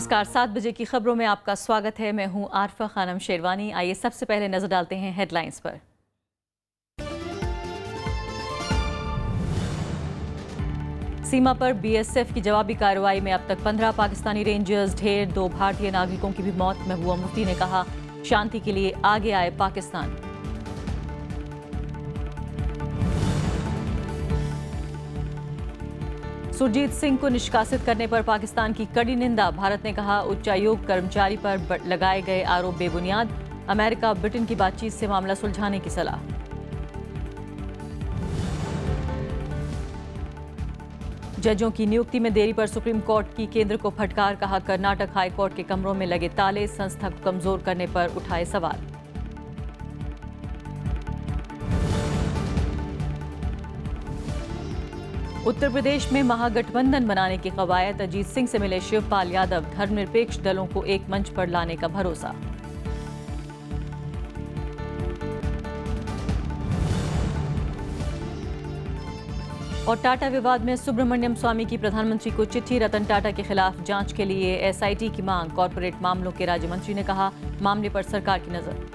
नमस्कार, 7 बजे की खबरों में आपका स्वागत है। मैं हूं आरफा खानम शेरवानी। आइए सबसे पहले नजर डालते हैं हेडलाइंस पर। सीमा पर बीएसएफ की जवाबी कार्रवाई में अब तक 15 पाकिस्तानी रेंजर्स ढेर, 2 भारतीय नागरिकों की भी मौत। महबूबा मुफ्ती ने कहा, शांति के लिए आगे आए पाकिस्तान। सुरजीत सिंह को निष्कासित करने पर पाकिस्तान की कड़ी निंदा। भारत ने कहा, उच्चायोग कर्मचारी पर लगाए गए आरोप बेबुनियाद। अमेरिका ब्रिटेन की बातचीत से मामला सुलझाने की सलाह। जजों की नियुक्ति में देरी पर सुप्रीम कोर्ट की केंद्र को फटकार। कहा, कर्नाटक हाई कोर्ट के कमरों में लगे ताले संस्था को कमजोर करने पर उठाए सवाल। उत्तर प्रदेश में महागठबंधन बनाने की कवायद। अजीत सिंह से मिले शिवपाल यादव। धर्मनिरपेक्ष दलों को एक मंच पर लाने का भरोसा। और टाटा विवाद में सुब्रमण्यम स्वामी की प्रधानमंत्री को चिट्ठी। रतन टाटा के खिलाफ जांच के लिए एसआईटी की मांग। कॉरपोरेट मामलों के राज्य मंत्री ने कहा, मामले पर सरकार की नजर।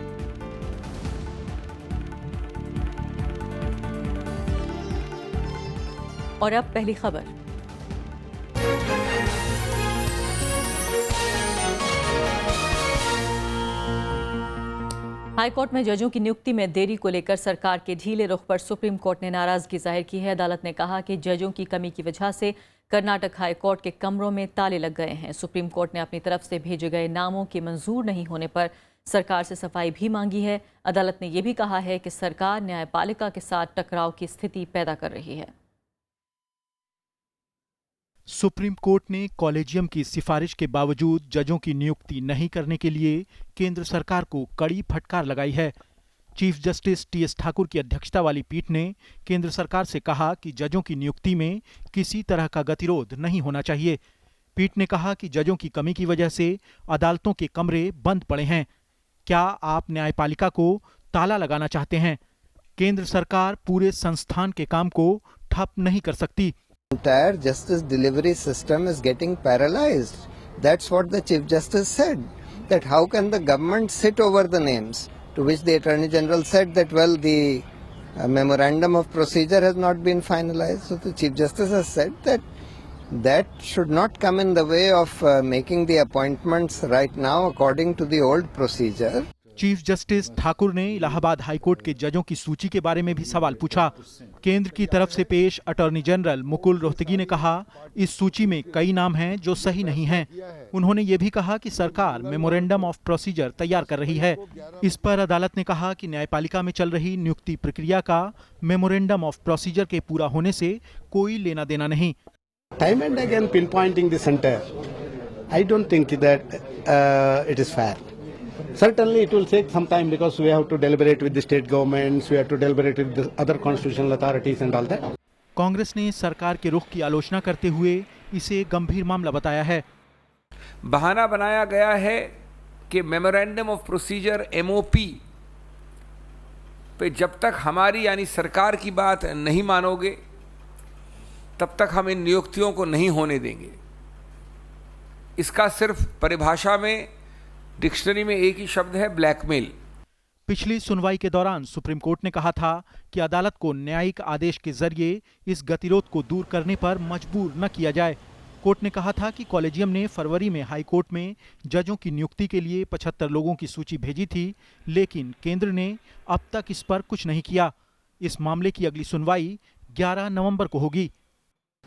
और अब पहली खबर। हाईकोर्ट में जजों की नियुक्ति में देरी को लेकर सरकार के ढीले रुख पर सुप्रीम कोर्ट ने नाराजगी जाहिर की है। अदालत ने कहा कि जजों की कमी की वजह से कर्नाटक हाई कोर्ट के कमरों में ताले लग गए हैं। सुप्रीम कोर्ट ने अपनी तरफ से भेजे गए नामों के मंजूर नहीं होने पर सरकार से सफाई भी मांगी है। अदालत ने यह भी कहा है कि सरकार न्यायपालिका के साथ टकराव की स्थिति पैदा कर रही है। सुप्रीम कोर्ट ने कॉलेजियम की सिफारिश के बावजूद जजों की नियुक्ति नहीं करने के लिए केंद्र सरकार को कड़ी फटकार लगाई है। चीफ जस्टिस टीएस ठाकुर की अध्यक्षता वाली पीठ ने केंद्र सरकार से कहा कि जजों की नियुक्ति में किसी तरह का गतिरोध नहीं होना चाहिए। पीठ ने कहा कि जजों की कमी की वजह से अदालतों के कमरे बंद पड़े हैं। क्या आप न्यायपालिका को ताला लगाना चाहते हैं? केंद्र सरकार पूरे संस्थान के काम को ठप नहीं कर सकती। Entire justice delivery system is getting paralyzed. That's what the Chief Justice said. That how can the government sit over the names? To which the Attorney General said that, well, the memorandum of procedure has not been finalized. So the Chief Justice has said that that should not come in the way of making the appointments right now according to the old procedure. Chief justice Thakur ने Allahabad high court के जजों की सूची के बारे में भी सवाल पूछा। केंद्र की तरफ से पेश अटॉर्नी जनरल मुकुल रोहतगी ने कहा, इस सूची में कई नाम हैं जो सही नहीं हैं। उन्होंने ये भी कहा कि सरकार मेमोरेंडम ऑफ प्रोसीजर तैयार कर रही है। इस पर अदालत ने कहा कि न्यायपालिका में चल रही नियुक्ति प्रक्रिया का मेमोरेंडम ऑफ प्रोसीजर के पूरा होने से कोई लेना देना नहीं। Time and again pinpointing the center, I don't think that it is fair. Certainly it will take some time because we have to deliberate with the state governments, we have to deliberate with the other constitutional authorities and all that. Congress ने सरकार के रुख की आलोचना करते हुए इसे गंभीर मामला बताया है। बहाना बनाया गया है कि मेमोरेंडम ऑफ प्रोसीजर एमओपी पे जब तक हमारी यानी सरकार की बात नहीं मानोगे तब तक हम इन नियुक्तियों को नहीं होने देंगे। इसका सिर्फ परिभाषा में डिक्शनरी में एक ही शब्द है, ब्लैकमेल। पिछली सुनवाई के दौरान सुप्रीम कोर्ट ने कहा था कि अदालत को न्यायिक आदेश के जरिए इस गतिरोध को दूर करने पर मजबूर न किया जाए। कोर्ट ने कहा था कि कॉलेजियम ने फरवरी में हाई कोर्ट में जजों की नियुक्ति के लिए 75 लोगों की सूची भेजी थी, लेकिन केंद्र ने अब तक इस पर कुछ नहीं किया। इस मामले की अगली सुनवाई 11 नवंबर को होगी।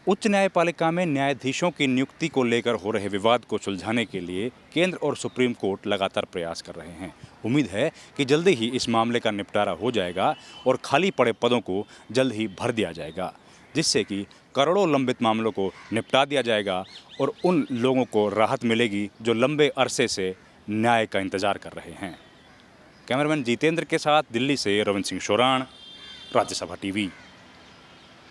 उच्च न्यायपालिका में न्यायाधीशों की नियुक्ति को लेकर हो रहे विवाद को सुलझाने के लिए केंद्र और सुप्रीम कोर्ट लगातार प्रयास कर रहे हैं। उम्मीद है कि जल्दी ही इस मामले का निपटारा हो जाएगा और खाली पड़े पदों को जल्द ही भर दिया जाएगा, जिससे कि करोड़ों लंबित मामलों को निपटा दिया जाएगा और उन लोगों को राहत मिलेगी जो लंबे अरसे से न्याय का इंतजार कर रहे हैं। कैमरामैन जितेंद्र के साथ दिल्ली से रविंद्र सिंह शोराण, राज्यसभा टीवी।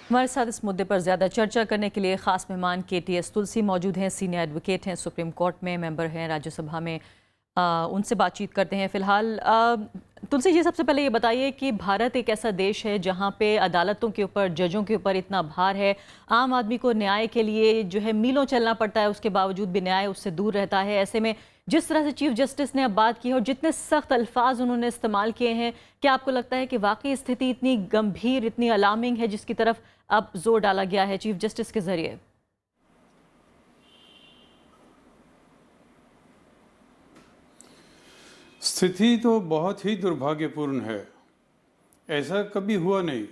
हमारे साथ इस मुद्दे पर ज्यादा चर्चा करने के लिए खास मेहमान केटीएस तुलसी मौजूद हैं। सीनियर एडवोकेट हैं, सुप्रीम कोर्ट में मेंबर हैं, राज्यसभा में। उनसे बातचीत करते हैं। फिलहाल तुलसी जी, सबसे पहले ये बताइए कि भारत एक ऐसा देश है जहां पे अदालतों के ऊपर, जजों के ऊपर इतना भार है। आम आदमी को न्याय के लिए जो है मीलों चलना पड़ता है, उसके बावजूद भी न्याय उससे दूर रहता है। ऐसे में जिस तरह से चीफ जस्टिस ने अब बात की है और जितने सख्त अल्फाज उन्होंने इस्तेमाल किए हैं, क्या आपको लगता है कि वाकई स्थिति इतनी गंभीर, इतनी अलार्मिंग है जिसकी तरफ अब जोर डाला गया है चीफ जस्टिस के जरिए? स्थिति तो बहुत ही दुर्भाग्यपूर्ण है। ऐसा कभी हुआ नहीं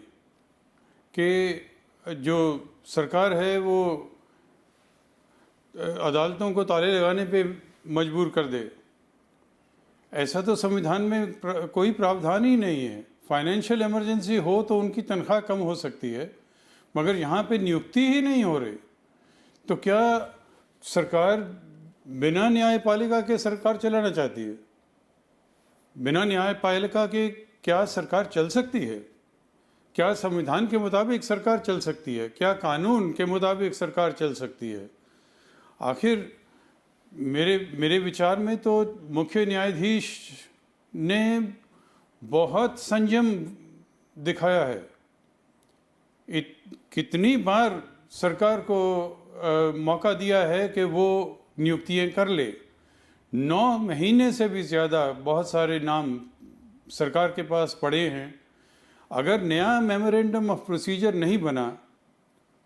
कि जो सरकार है वो अदालतों को ताले लगाने पे मजबूर कर दे। ऐसा तो संविधान में कोई प्रावधान ही नहीं है। फाइनेंशियल इमरजेंसी हो तो उनकी तनख्वाह कम हो सकती है, मगर यहाँ पे नियुक्ति ही नहीं हो रही। तो क्या सरकार बिना न्यायपालिका के सरकार चलाना चाहती है? बिना न्यायपालिका के क्या सरकार चल सकती है? क्या संविधान के मुताबिक सरकार चल सकती है? क्या कानून के मुताबिक सरकार चल सकती है? आखिर मेरे विचार में तो मुख्य न्यायाधीश ने बहुत संयम दिखाया है। कितनी बार सरकार को मौका दिया है कि वो नियुक्तियां कर ले। 9 महीने से भी ज़्यादा बहुत सारे नाम सरकार के पास पड़े हैं। अगर नया मेमोरेंडम ऑफ प्रोसीजर नहीं बना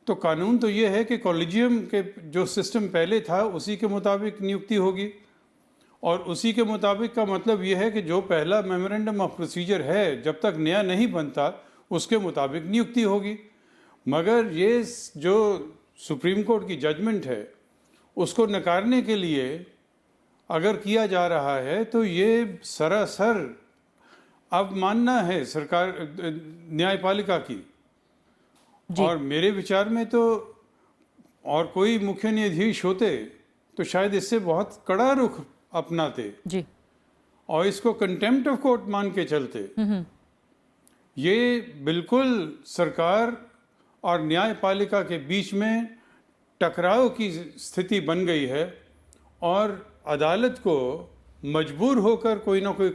तो कानून तो ये है कि कॉलेजियम के जो सिस्टम पहले था उसी के मुताबिक नियुक्ति होगी, और उसी के मुताबिक का मतलब ये है कि जो पहला मेमोरेंडम ऑफ प्रोसीजर है जब तक नया नहीं बनता उसके मुताबिक नियुक्ति होगी। मगर ये जो सुप्रीम कोर्ट की जजमेंट है उसको नकारने के लिए अगर किया जा रहा है तो ये सरासर अवमानना है सरकार, न्यायपालिका की। और मेरे विचार में तो और कोई मुख्य न्यायाधीश होते तो शायद इससे बहुत कड़ा रुख अपनाते जी, और इसको कंटेम्प्ट ऑफ कोर्ट मान के चलते। ये बिल्कुल सरकार और न्यायपालिका के बीच में टकराव की स्थिति बन गई है, और अदालत को मजबूर होकर कोई ना कोई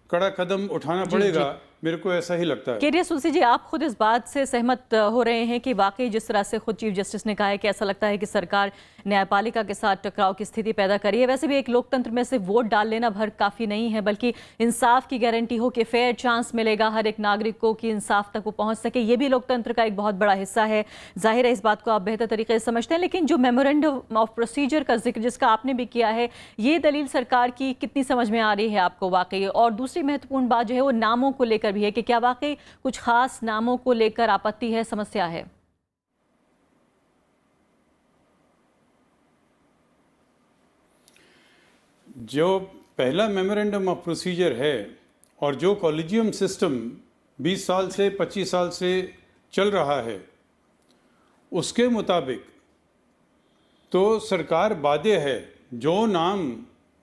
कड़ा कदम उठाना पड़ेगा। मेरे को ऐसा ही लगता है। केरिया तुलसी जी, आप खुद इस बात से सहमत हो रहे हैं कि वाकई जिस तरह से खुद चीफ जस्टिस ने कहा है कि ऐसा लगता है कि सरकार न्यायपालिका के साथ टकराव की स्थिति पैदा करी है। वैसे भी एक लोकतंत्र में सिर्फ वोट डाल लेना भर काफ़ी नहीं है, बल्कि इंसाफ की गारंटी हो कि फेयर चांस मिलेगा हर एक नागरिक को कि इंसाफ तक वो पहुँच सके, ये भी लोकतंत्र का एक बहुत बड़ा हिस्सा है। जाहिर है इस बात को आप बेहतर तरीके से समझते हैं। लेकिन जो मेमोरेंडम ऑफ प्रोसीजर का जिक्र जिसका आपने भी किया है, ये दलील सरकार की कितनी समझ में आ रही है आपको वाकई? और दूसरी महत्वपूर्ण बात जो है वो नामों को लेकर भी है कि क्या वाकई कुछ खास नामों को लेकर आपत्ति है, समस्या है? जो पहला मेमोरेंडम ऑफ प्रोसीजर है और जो कॉलेजियम सिस्टम 20 साल से 25 साल से चल रहा है उसके मुताबिक तो सरकार बाध्य है। जो नाम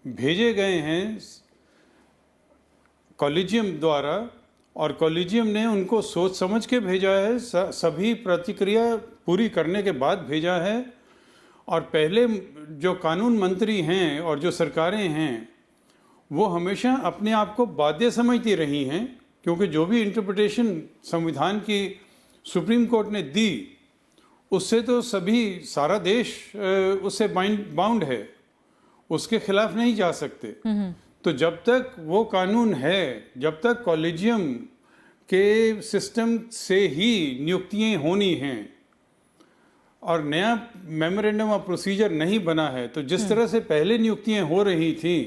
भेजे गए हैं कॉलेजियम द्वारा और कॉलेजियम ने उनको सोच समझ के भेजा है, सभी प्रतिक्रिया पूरी करने के बाद भेजा है। और पहले जो कानून मंत्री हैं और जो सरकारें हैं वो हमेशा अपने आप को बाध्य समझती रही हैं, क्योंकि जो भी इंटरप्रिटेशन संविधान की सुप्रीम कोर्ट ने दी उससे तो सारा देश उससे बाउंड है, उसके खिलाफ नहीं जा सकते। तो जब तक वो कानून है, जब तक कॉलेजियम के सिस्टम से ही नियुक्तियां होनी हैं और नया मेमोरेंडम ऑफ प्रोसीजर नहीं बना है, तो जिस तरह से पहले नियुक्तियां हो रही थी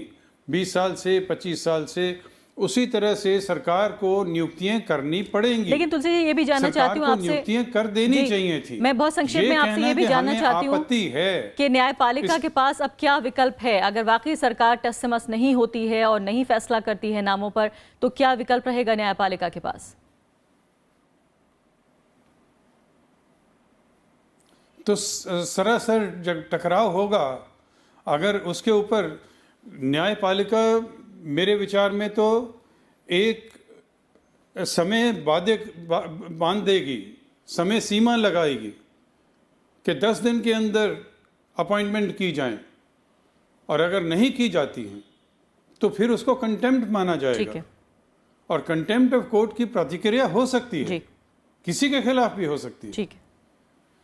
20 साल से 25 साल से, उसी तरह से सरकार को नियुक्तियां करनी पड़ेंगी। लेकिन तुलसी जी, ये भी जानना चाहती हूँ आपसे, नियुक्तियां कर देनी चाहिए थी। मैं बहुत संक्षेप में आपसे ये भी जानना चाहती हूँ कि न्यायपालिका के पास अब क्या विकल्प है? अगर वाकई सरकार टस से मस नहीं होती है और नहीं फैसला करती है नामों पर, तो क्या विकल्प रहेगा न्यायपालिका के पास? तो सरासर जब टकराव होगा, अगर उसके ऊपर न्यायपालिका मेरे विचार में तो एक समय बांध देगी, समय सीमा लगाएगी कि 10 दिन के अंदर अपॉइंटमेंट की जाए, और अगर नहीं की जाती हैं तो फिर उसको कंटेम्प्ट माना ठीक जाएगा, है। और कंटेम्प्ट ऑफ कोर्ट की प्रतिक्रिया हो सकती है, जी। किसी के खिलाफ भी हो सकती है। ठीक है,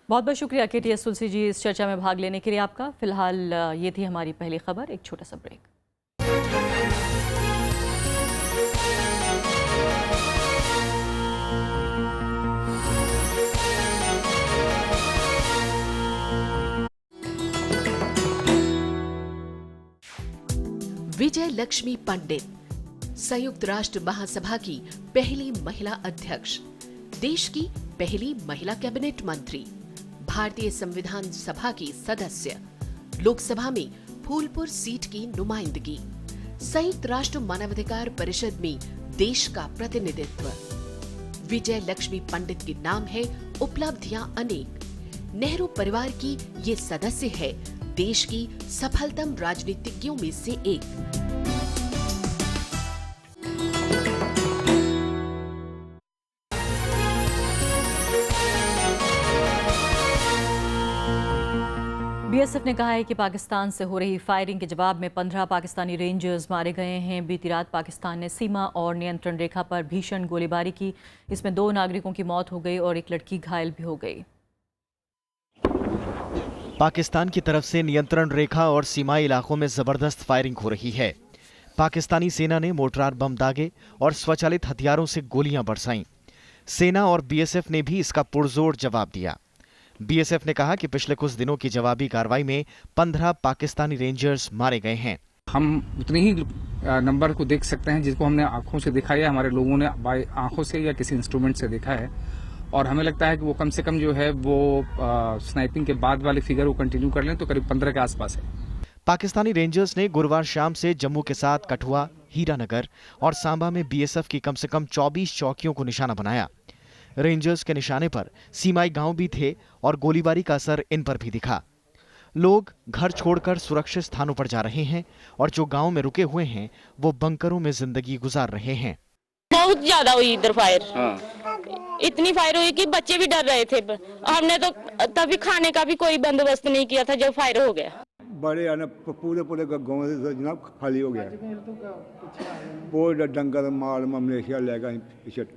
बहुत बहुत शुक्रिया KTS तुलसी जी इस चर्चा में भाग लेने के लिए आपका। फिलहाल ये थी हमारी पहली खबर, एक छोटा सा ब्रेक। विजय लक्ष्मी पंडित, संयुक्त राष्ट्र महासभा की पहली महिला अध्यक्ष, देश की पहली महिला कैबिनेट मंत्री, भारतीय संविधान सभा की सदस्य, लोकसभा में फूलपुर सीट की नुमाइंदगी, संयुक्त राष्ट्र मानवाधिकार परिषद में देश का प्रतिनिधित्व। विजय लक्ष्मी पंडित के नाम है उपलब्धियां अनेक। नेहरू परिवार की ये सदस्य है देश की सफलतम राजनीतिज्ञों में से एक। BSF ने कहा है कि पाकिस्तान से हो रही फायरिंग के जवाब में 15 पाकिस्तानी रेंजर्स मारे गए हैं। बीती रात पाकिस्तान ने सीमा और नियंत्रण रेखा पर भीषण गोलीबारी की। इसमें 2 नागरिकों की मौत हो गई और एक लड़की घायल भी हो गई। पाकिस्तान की तरफ से नियंत्रण रेखा और सीमाई इलाकों में जबरदस्त फायरिंग हो रही है। पाकिस्तानी सेना ने मोर्टार बम दागे और स्वचालित हथियारों से गोलियां बरसाईं। सेना और BSF ने भी इसका पुरजोर जवाब दिया। BSF ने कहा कि पिछले कुछ दिनों की जवाबी कार्रवाई में 15 पाकिस्तानी रेंजर्स मारे गए हैं। हम उतने ही नंबर को देख सकते हैं जिसको हमने आंखों से देखा है, हमारे लोगों ने आंखों से या किसी इंस्ट्रूमेंट से देखा है, और हमें लगता है कि वो कम से कम जो है वो स्नाइपिंग के बाद वाली फिगर वो कंटिन्यू कर लें तो करीब 15 के आसपास है। पाकिस्तानी रेंजर्स ने गुरुवार शाम से जम्मू के साथ कठुआ, हीरानगर और सांबा में BSF की कम से कम 24 चौकियों को निशाना बनाया। रेंजर्स के निशाने पर सीमाई गांव भी थे और गोलीबारी का असर इन पर भी दिखा। लोग घर छोड़कर सुरक्षित स्थानों पर जा रहे हैं और जो गांव में रुके हुए हैं वो बंकरों में जिंदगी गुजार रहे हैं। बहुत ज्यादा हुई इधर फायर। इतनी फायर हुई कि बच्चे भी डर रहे थे। हमने तो तभी खाने का भी कोई बंदोबस्त नहीं किया था जब फायर हो गया। बड़े पूरे गाँव जनाब खाली हो गया। बहुत डंगर माल मवेशियां लेकर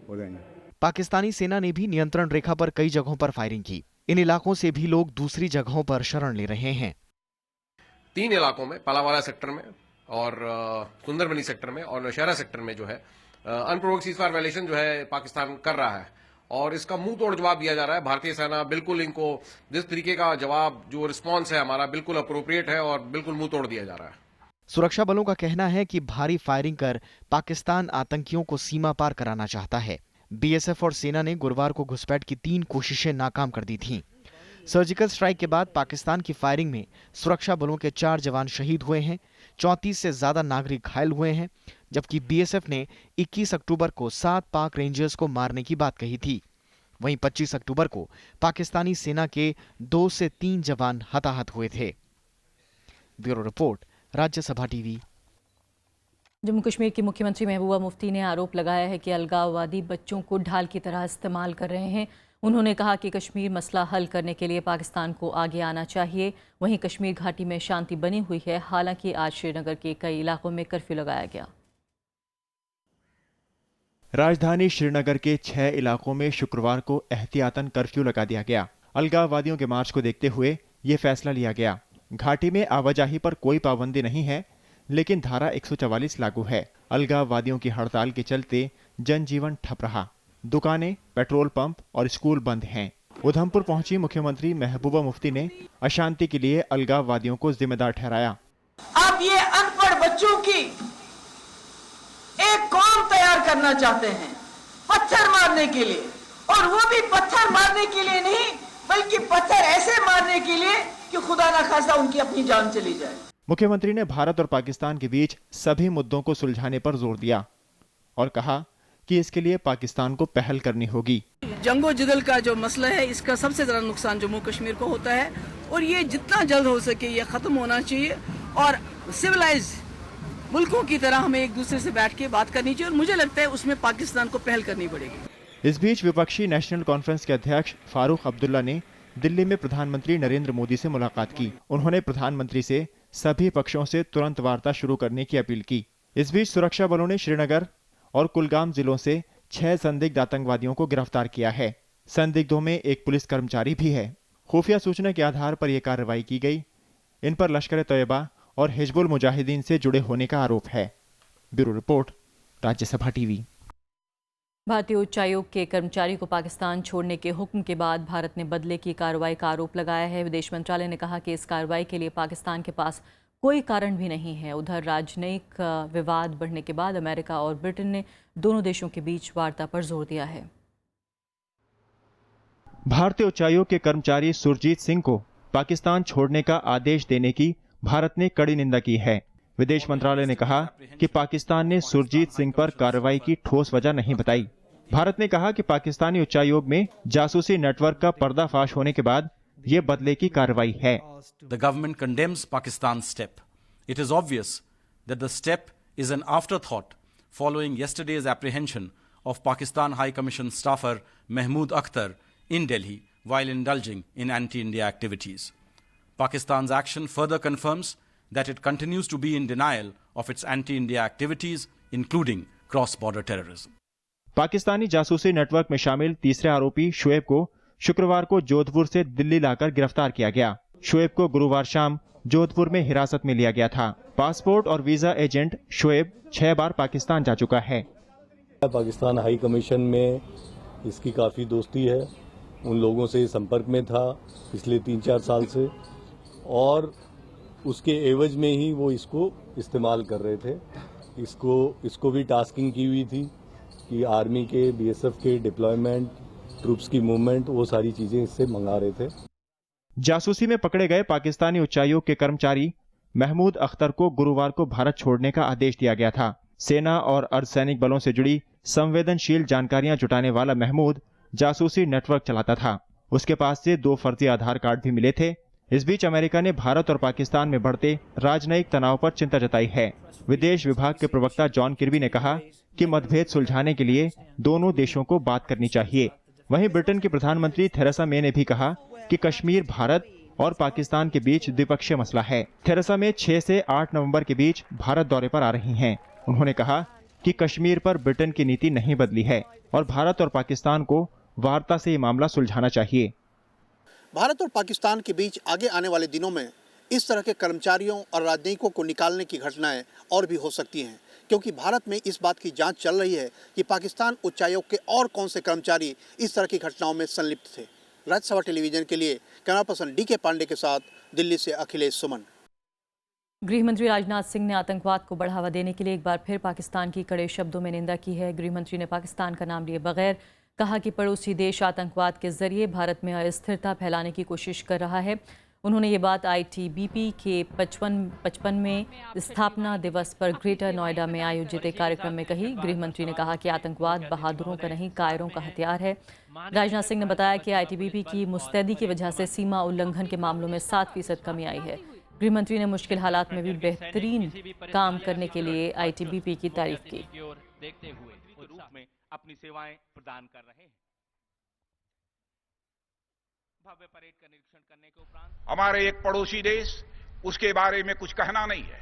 हो रहे हैं। पाकिस्तानी सेना ने भी नियंत्रण रेखा पर कई जगहों पर फायरिंग की। इन इलाकों से भी लोग दूसरी जगहों पर शरण ले रहे हैं। 3 इलाकों में, पालावाला सेक्टर में और सुंदरबनी सेक्टर में और नौशहरा सेक्टर में जो है अनप्रोवोक्ड सीजफायर वायलेशन जो है पाकिस्तान कर रहा है और इसका मुंह तोड़ जवाब दिया जा रहा है। भारतीय सेना बिल्कुल इनको जिस तरीके का जवाब जो रिस्पॉन्स है हमारा बिल्कुल अप्रोप्रिएट है और बिल्कुल मुंह तोड़ दिया जा रहा है। सुरक्षा बलों का कहना है कि भारी फायरिंग कर पाकिस्तान आतंकियों को सीमा पार कराना चाहता है। BSF और सेना ने गुरुवार को घुसपैठ की 3 कोशिशें नाकाम कर दी थीं। सर्जिकल स्ट्राइक के बाद पाकिस्तान की फायरिंग में सुरक्षा बलों के 4 जवान शहीद हुए हैं, 34 से ज्यादा नागरिक घायल हुए हैं, जबकि BSF ने 21 अक्टूबर को 7 पाक रेंजर्स को मारने की बात कही थी। वहीं 25 अक्टूबर को पाकिस्तानी सेना के 2 से 3 जवान हताहत हुए थे। Bureau report, Rajya Sabha TV. Jammu Kashmir की मुख्यमंत्री महबूबा मुफ्ती ने आरोप लगाया है कि अलगाववादी बच्चों को ढाल की तरह इस्तेमाल कर रहे हैं। उन्होंने कहा कि कश्मीर मसला हल करने के लिए पाकिस्तान को आगे आना चाहिए। वहीं कश्मीर घाटी में शांति बनी हुई है। हालांकि आज श्रीनगर के कई इलाकों में कर्फ्यू लगाया गया। राजधानी श्रीनगर के 6 इलाकों में शुक्रवार को एहतियातन कर्फ्यू लगा दिया गया। अलगाववादियों के मार्च को देखते हुए ये फैसला लिया गया। घाटी में आवाजाही पर कोई पाबंदी नहीं है, लेकिन धारा 144 लागू है। अलगाववादियों की हड़ताल के चलते जनजीवन ठप रहा। दुकानें, पेट्रोल पंप और स्कूल बंद हैं। उधमपुर पहुंची मुख्यमंत्री महबूबा मुफ्ती ने अशांति के लिए अलगाववादियों को जिम्मेदार ठहराया। आप ये अनपढ़ बच्चों की एक कौम तैयार करना चाहते हैं पत्थर मारने के लिए, और वो भी पत्थर मारने के लिए नहीं बल्कि पत्थर ऐसे मारने के लिए कि खुदा ना खास्ता उनकी अपनी जान चली जाए। मुख्यमंत्री ने भारत और पाकिस्तान के बीच सभी मुद्दों को सुलझाने पर जोर दिया और कहा कि इसके लिए पाकिस्तान को पहल करनी होगी। जंगो जदल का जो मसला है इसका सबसे ज्यादा नुकसान जम्मू कश्मीर को होता है और ये जितना जल्द हो सके ये खत्म होना चाहिए और सिविलाइज मुल्कों की तरह हमें एक दूसरे से बैठ के बात करनी चाहिए और मुझे लगता है उसमें पाकिस्तान को पहल करनी पड़ेगी। इस बीच विपक्षी नेशनल कॉन्फ्रेंस के अध्यक्ष फारूक अब्दुल्ला ने दिल्ली में प्रधानमंत्री नरेंद्र मोदी से मुलाकात की। उन्होंने प्रधानमंत्री से सभी पक्षों से तुरंत वार्ता शुरू करने की अपील की। इस बीच सुरक्षा बलों ने श्रीनगर और कुलगाम जिलों से 6 संदिग्ध आतंकवादियों को गिरफ्तार किया है। संदिग्धों में एक पुलिस कर्मचारी भी है। खुफिया सूचना के आधार पर यह कार्रवाई की गई। इन पर लश्कर तैयबा और हिजबुल मुजाहिदीन से जुड़े होने का आरोप है। Bureau report, Rajya Sabha TV. भारतीय उच्चायोग के कर्मचारी को पाकिस्तान छोड़ने के हुक्म के बाद भारत ने बदले की कार्रवाई का आरोप लगाया है। विदेश मंत्रालय ने कहा कि इस कार्रवाई के लिए पाकिस्तान के पास कोई कारण भी नहीं है। उधर राजनयिक विवाद बढ़ने के बाद अमेरिका और ब्रिटेन ने दोनों देशों के बीच वार्ता पर जोर दिया है। भारतीय उच्चायोग के कर्मचारी सुरजीत सिंह को पाकिस्तान छोड़ने का आदेश देने की भारत ने कड़ी निंदा की है। विदेश मंत्रालय ने कहा कि पाकिस्तान ने सुरजीत सिंह पर कार्रवाई की ठोस वजह नहीं बताई। भारत ने कहा कि पाकिस्तानी उच्चायोग में जासूसी नेटवर्क का पर्दाफाश होने के बाद ये बदले की कार्रवाई है। The government condemns Pakistan's step. It is obvious that the step is an afterthought following yesterday's apprehension of Pakistan High Commission staffer Mahmood Akhtar in Delhi while indulging in anti-India activities. Pakistan's action further confirms that it continues to be in denial of its anti-India activities, including cross-border terrorism. Pakistani जासूसी network में शामिल तीसरे आरोपी शुएब को शुक्रवार को जोधपुर से दिल्ली लाकर गिरफ्तार किया गया। शुएब को गुरुवार शाम जोधपुर में हिरासत में लिया गया था। पासपोर्ट और वीजा एजेंट शुएब 6 बार पाकिस्तान जा चुका है। पाकिस्तान हाई कमीशन में इसकी काफ़ी दोस्ती है। उन लोगों से संपर्क में था पिछले 3-4 साल से और उसके एवज में ही वो इसको इस्तेमाल कर रहे थे। इसको भी टास्किंग की हुई थी कि आर्मी के, बीएसएफ के डिप्लॉयमेंट, ट्रूप्स की मूवमेंट, वो सारी चीजें इससे मंगा रहे थे। जासूसी में पकड़े गए पाकिस्तानी उच्चायोग के कर्मचारी महमूद अख्तर को गुरुवार को भारत छोड़ने का आदेश दिया गया था। सेना और अर्धसैनिक बलों से जुड़ी संवेदनशील जानकारियां जुटाने वाला महमूद जासूसी नेटवर्क चलाता था। उसके पास से 2 फर्जी आधार कार्ड भी मिले थे। इस बीच अमेरिका ने भारत और पाकिस्तान में बढ़ते राजनयिक तनाव पर चिंता जताई है। विदेश विभाग के प्रवक्ता जॉन किर्बी ने कहा कि मतभेद सुलझाने के लिए दोनों देशों को बात करनी चाहिए। वहीं ब्रिटेन की प्रधानमंत्री थेरेसा मे ने भी कहा कि कश्मीर भारत और पाकिस्तान के बीच द्विपक्षीय मसला है। थेरेसा मे 6 से 8 नवंबर के बीच भारत दौरे पर आ रही हैं। उन्होंने कहा कि कश्मीर पर ब्रिटेन की नीति नहीं बदली है और भारत और पाकिस्तान को वार्ता से ये मामला सुलझाना चाहिए। भारत और पाकिस्तान के बीच आगे आने वाले दिनों में इस तरह के कर्मचारियों और राजनयिकों को निकालने की घटनाएं और भी हो सकती हैं, क्योंकि भारत में इस बात की जांच चल रही है कि पाकिस्तान उच्चायोग के और कौन से कर्मचारी इस तरह की घटनाओं में संलिप्त थे। राज्यसभा टेलीविजन के लिए कैमरा पर्सन DK पांडे के साथ दिल्ली से अखिलेश सुमन। गृह मंत्री राजनाथ सिंह ने आतंकवाद को बढ़ावा देने के लिए एक बार फिर पाकिस्तान की कड़े शब्दों में निंदा की है। गृह मंत्री ने पाकिस्तान का नाम लिए बगैर कहा कि पड़ोसी देश आतंकवाद के जरिए भारत में अस्थिरता फैलाने की कोशिश कर रहा है। उन्होंने ये बात ITBP के 55वें स्थापना दिवस पर ग्रेटर नोएडा में आयोजित एक कार्यक्रम में कही। गृह मंत्री ने कहा कि आतंकवाद बहादुरों का नहीं, कायरों का हथियार है। राजनाथ सिंह ने बताया कि ITBP की मुस्तैदी की वजह से सीमा उल्लंघन के मामलों में 7% कमी आई है। गृह मंत्री ने मुश्किल हालात में भी बेहतरीन काम करने के लिए ITBP की तारीफ की। अपनी सेवाएं प्रदान कर रहे हैं। भव्य परेड का निरीक्षण करने के उपरांत हमारे एक पड़ोसी देश, उसके बारे में कुछ कहना नहीं है।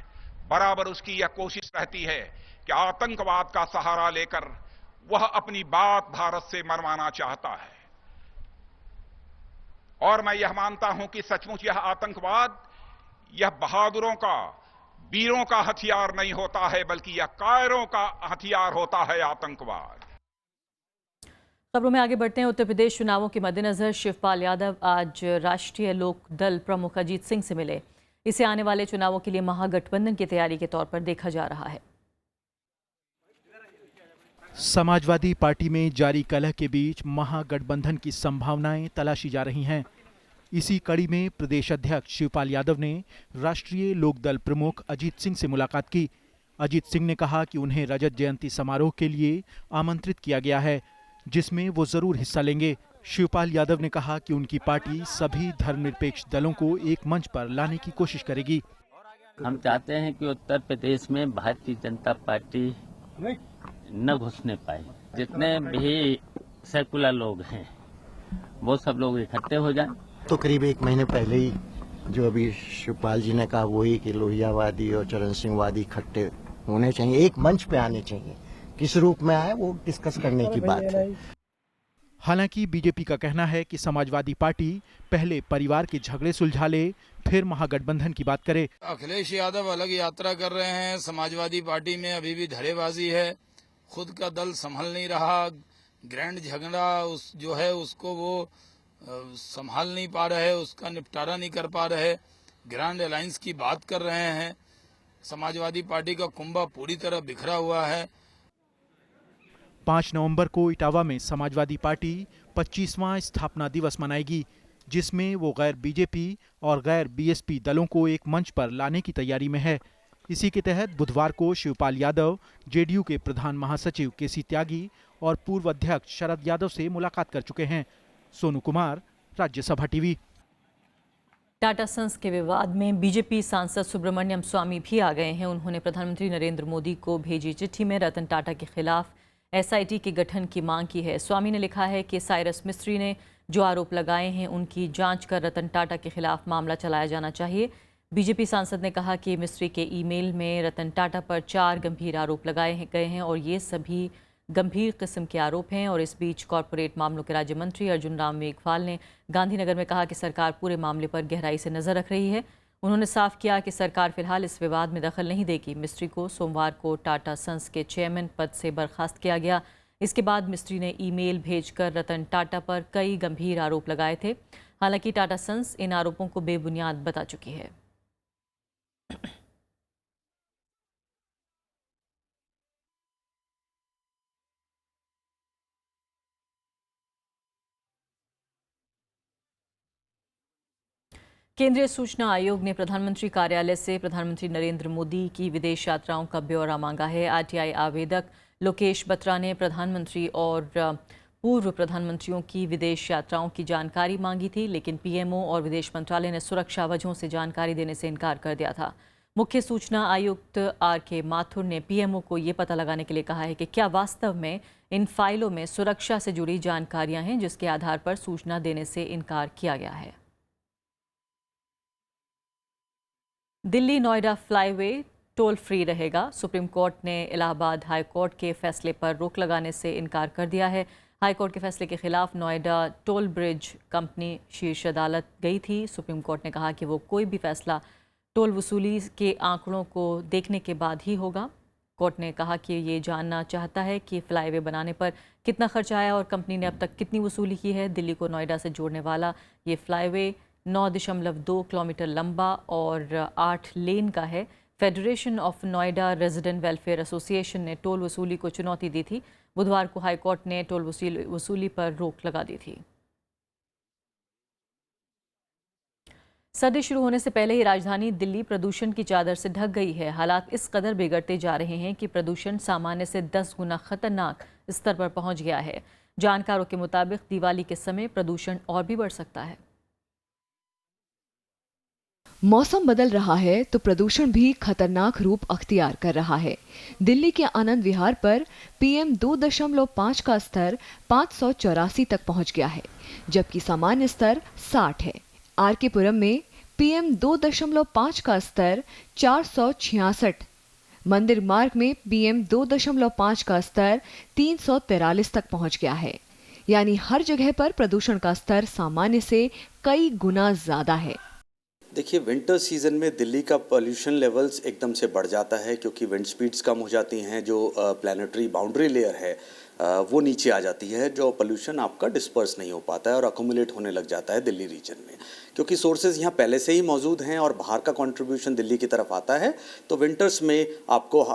बराबर उसकी यह कोशिश रहती है कि आतंकवाद का सहारा लेकर वह अपनी बात भारत से मनवाना चाहता है। और मैं यह मानता हूं कि सचमुच यह आतंकवाद यह बहादुरों का, वीरों का हथियार नहीं होता है, बल्कि यह कायरों का हथियार होता है आतंकवाद। खबरों में आगे बढ़ते हैं। उत्तर प्रदेश चुनावों के मद्देनजर शिवपाल यादव आज राष्ट्रीय लोक दल प्रमुख अजीत सिंह से मिले। इसे आने वाले चुनावों के लिए महागठबंधन की तैयारी के तौर पर देखा जा रहा है। समाजवादी पार्टी में जारी कलह के बीच महागठबंधन की संभावनाएं तलाशी जा रही हैं। इसी कड़ी में प्रदेश अध्यक्ष शिवपाल यादव ने राष्ट्रीय लोकदल प्रमुख अजीत सिंह से मुलाकात की। अजीत सिंह ने कहा कि उन्हें रजत जयंती समारोह के लिए आमंत्रित किया गया है, जिसमें वो जरूर हिस्सा लेंगे। शिवपाल यादव ने कहा कि उनकी पार्टी सभी धर्मनिरपेक्ष दलों को एक मंच पर लाने की कोशिश करेगी। हम चाहते हैं कि उत्तर प्रदेश में भारतीय जनता पार्टी न घुसने पाए। जितने भी सेकुलर लोग हैं वो सब लोग इकट्ठे हो जाएं। तो करीब 1 महीने पहले ही जो अभी शिवपाल जी ने कहा वही कि लोहियावादी और चरण सिंह वादी इकट्ठे होने चाहिए, एक मंच पे आने चाहिए। किस रूप में आए वो डिस्कस करने की बात है। हालांकि बीजेपी का कहना है कि समाजवादी पार्टी पहले परिवार के झगड़े सुलझा ले, फिर महागठबंधन की बात करे। अखिलेश यादव अलग यात्रा कर रहे हैं, समाजवादी पार्टी में अभी भी धड़ेबाजी है, खुद का दल संभल नहीं रहा, ग्रैंड झगड़ा जो है उसको वो संभाल नहीं पा रहे, उसका निपटारा नहीं कर पा रहे, ग्रैंड अलायंस की बात कर रहे हैं। समाजवादी पार्टी का कुंभा पूरी तरह बिखरा हुआ है। 5 नवंबर को इटावा में समाजवादी पार्टी 25वां स्थापना दिवस मनाएगी, जिसमें वो गैर बीजेपी और गैर बीएसपी दलों को एक मंच पर लाने की तैयारी में है। इसी के तहत बुधवार को शिवपाल यादव, जेडीयू के प्रधान महासचिव केसी त्यागी और पूर्व अध्यक्ष शरद यादव से मुलाकात कर चुके हैं। सोनू कुमार, राज्यसभा टीवी। टाटा सन्स के विवाद में बीजेपी सांसद सुब्रमण्यम स्वामी भी आ गए हैं। उन्होंने प्रधानमंत्री नरेंद्र मोदी को भेजी चिट्ठी में रतन टाटा के खिलाफ एसआईटी के गठन की मांग की है। स्वामी ने लिखा है कि साइरस मिस्त्री ने जो आरोप लगाए हैं उनकी जांच कर रतन टाटा के खिलाफ मामला चलाया जाना चाहिए। बीजेपी सांसद ने कहा कि मिस्त्री के ईमेल में रतन टाटा पर 4 गंभीर आरोप लगाए गए हैं और ये सभी गंभीर किस्म के आरोप हैं। और इस बीच कॉरपोरेट मामलों के राज्य मंत्री अर्जुन राम मेघवाल ने गांधीनगर में कहा कि सरकार पूरे मामले पर गहराई से नजर रख रही है। उन्होंने साफ किया कि सरकार फिलहाल इस विवाद में दखल नहीं देगी। मिस्त्री को सोमवार को टाटा सन्स के चेयरमैन पद से बर्खास्त किया गया। इसके बाद मिस्त्री ने ईमेल भेजकर रतन टाटा पर कई गंभीर आरोप लगाए थे। हालांकि टाटा सन्स इन आरोपों को बेबुनियाद बता चुकी है। केंद्रीय सूचना आयोग ने प्रधानमंत्री कार्यालय से प्रधानमंत्री नरेंद्र मोदी की विदेश यात्राओं का ब्यौरा मांगा है। आरटीआई आवेदक लोकेश बत्रा ने प्रधानमंत्री और पूर्व प्रधानमंत्रियों की विदेश यात्राओं की जानकारी मांगी थी, लेकिन पीएमओ और विदेश मंत्रालय ने सुरक्षा वजहों से जानकारी देने से इनकार कर दिया था। मुख्य सूचना आयुक्त आर.के. माथुर ने पीएमओ को ये पता लगाने के लिए कहा है कि क्या वास्तव में इन फाइलों में सुरक्षा से जुड़ी जानकारियां हैं, जिसके आधार पर सूचना देने से इनकार किया गया है। Delhi Noida flyway toll free रहेगा। सुप्रीम कोर्ट ने इलाहाबाद हाई कोर्ट के फैसले पर रोक लगाने से इनकार कर दिया है। हाई कोर्ट के फैसले के खिलाफ नोएडा टोल ब्रिज कंपनी शीर्ष अदालत गई थी। सुप्रीम कोर्ट ने कहा कि वो कोई भी फैसला टोल वसूली के आंकड़ों को देखने के बाद ही होगा। कोर्ट ने कहा कि ये जानना चाहता है कि फ्लाईवे बनाने पर कितना खर्च आया और कंपनी ने अब तक कितनी वसूली की है। दिल्ली को नोएडा से जोड़ने वाला ये फ्लाईवे 9.2 किलोमीटर लंबा और 8 लेन का है। Federation of Noida resident welfare association ने टोल वसूली को चुनौती दी थी। बुधवार को हाई कोर्ट ने टोल वसूली पर रोक लगा दी थी। सर्दी शुरू होने से पहले ही राजधानी दिल्ली प्रदूषण की चादर से ढक गई है। हालात इस कदर बिगड़ते जा रहे हैं कि प्रदूषण सामान्य से 10 गुना खतरनाक स्तर पर पहुंच गया है। जानकारों के मुताबिक दिवाली के समय प्रदूषण और भी बढ़ सकता है। मौसम बदल रहा है तो प्रदूषण भी खतरनाक रूप अख्तियार कर रहा है। दिल्ली के आनंद विहार पर PM 2.5 का स्तर 584 तक पहुंच गया है, जबकि सामान्य स्तर 60 है। आर.के. पुरम में PM 2.5 का स्तर 466, मंदिर मार्ग में PM 2.5 का स्तर 343 तक पहुंच गया है। यानी हर जगह पर प्रदूषण का स्तर सामान्य से कई गुना ज्यादा है। देखिए, विंटर सीजन में दिल्ली का पोल्यूशन लेवल्स एकदम से बढ़ जाता है, क्योंकि विंड स्पीड्स कम हो जाती हैं। जो प्लानिटरी बाउंड्री लेयर है वो नीचे आ जाती है, जो पोल्यूशन आपका डिस्पर्स नहीं हो पाता है और अकोमुलेट होने लग जाता है दिल्ली रीजन में। क्योंकि सोर्सेज यहाँ पहले से ही मौजूद हैं और बाहर का कंट्रीब्यूशन दिल्ली की तरफ आता है, तो विंटर्स में आपको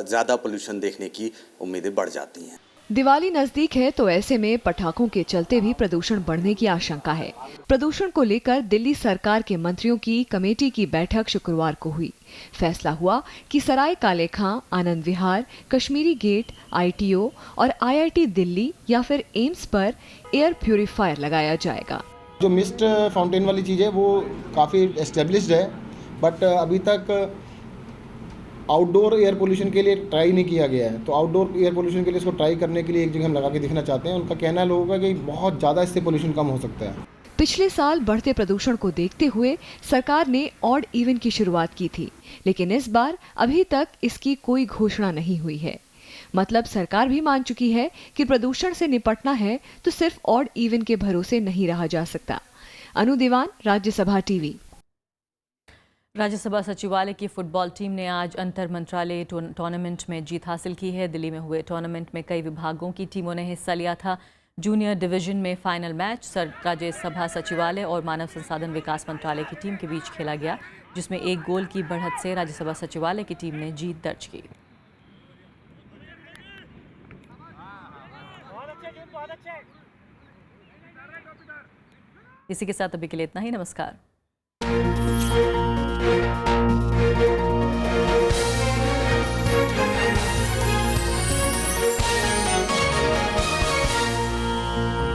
ज़्यादा पोल्यूशन देखने की उम्मीदें बढ़ जाती हैं। दिवाली नजदीक है तो ऐसे में पटाखों के चलते भी प्रदूषण बढ़ने की आशंका है। प्रदूषण को लेकर दिल्ली सरकार के मंत्रियों की कमेटी की बैठक शुक्रवार को हुई। फैसला हुआ कि सराय काले खां, आनंद विहार, कश्मीरी गेट, ITO और IIT दिल्ली या फिर एम्स पर एयर प्यूरिफायर लगाया जाएगा। जो मिस्ट फाउंटेन वाली चीज़ है वो काफ़ी एस्टेब्लिश्ड है, बट अभी तक आउटडोर एयर पोल्यूशन के लिए ट्राई नहीं किया गया है। तो आउटडोर एयर पोल्यूशन के लिए इसको ट्राई करने के लिए एक जगह हम लगा के देखना चाहते हैं। उनका कहना है लोगों का कि बहुत ज़्यादा इससे पोल्यूशन कम हो सकता है। पिछले साल बढ़ते प्रदूषण को देखते हुए सरकार ने ऑड इवन की शुरुआत की थी, लेकिन इस बार अभी तक इसकी कोई घोषणा नहीं हुई है। मतलब सरकार भी मान चुकी है कि प्रदूषण से निपटना है तो सिर्फ ऑड इवन के भरोसे नहीं रहा जा सकता। अनु दीवान, राज्यसभा टीवी। राज्यसभा सचिवालय की फुटबॉल टीम ने आज अंतर मंत्रालय टूर्नामेंट में जीत हासिल की है। दिल्ली में हुए टूर्नामेंट में कई विभागों की टीमों ने हिस्सा लिया था। जूनियर डिवीजन में फाइनल मैच राज्यसभा सचिवालय और मानव संसाधन विकास मंत्रालय की टीम के बीच खेला गया, जिसमें 1 गोल की बढ़त से राज्यसभा सचिवालय की टीम ने जीत दर्ज की। इसी के साथ अभी के लिए इतना ही। नमस्कार।